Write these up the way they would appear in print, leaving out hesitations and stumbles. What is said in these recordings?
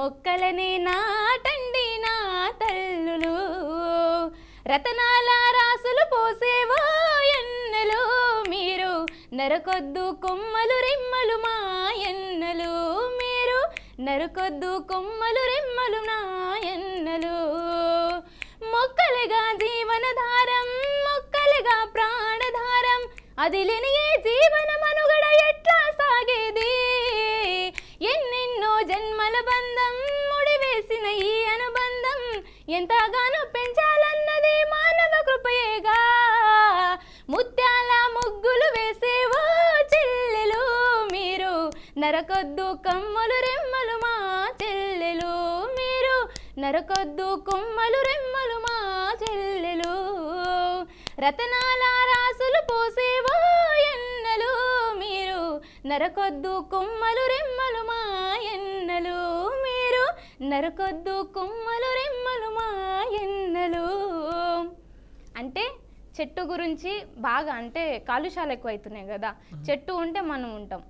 మొక్కలనే నాటండి నా తల్లులు, రతనాల రాసులు పోసేవో ఎన్నెలు మీరు, నరకొద్దు కొమ్మలు రెమ్మలు మా ఎన్నెలు మీరు, నరకొద్దు కొమ్మలు రెమ్మలు నా ఎన్నెలు. మొక్కలుగా జీవనధారం, మొక్కలుగా ప్రాణధారం, అది లేని ఏ జీవన మనుగడ ఎట్లా సాగేది? ఎన్నెన్నో జన్మల బంధం ముడివేసిన ఈ అనుబంధం ఎంతగానో పెంచాలన్నది మానవ కృపయేగా. ముత్యాల ముగ్గులు వేసేవో చెల్లెలు మీరు, నరకొద్దు కొమ్మలు రెమ్మలు మా చెల్లెలు మీరు, నరకొద్దు కొమ్మలు రెమ్మలు మా చెల్లెలు. రతనాల రాసులు పోసేవో ఎన్నెలు మీరు, నరకొద్దు కొమ్మలు రెమ్మలు మా ఎన్నెలు మీరు, నరకొద్దు కొమ్మలు రెమ్మలు మా ఎన్నెలు. అంటే చెట్టు గురించి బాగా, అంటే కాలుష్యాలు ఎక్కువ అవుతున్నాయి కదా, చెట్టు ఉంటే మనం ఉంటాం,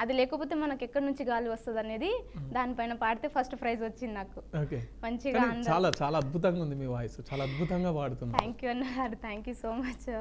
అది లేకపోతే మనకి ఎక్కడి నుంచి గాలి వస్తుంది అనేది దానిపైన పాడితే ఫస్ట్ ప్రైజ్ వచ్చింది నాకు. మంచిగా చాలా చాలా అద్భుతంగా ఉంది మీ వాయిస్, చాలా అద్భుతంగా పాడుతుంది. థ్యాంక్ యూ అన్నారు, థ్యాంక్ యూ సో మచ్.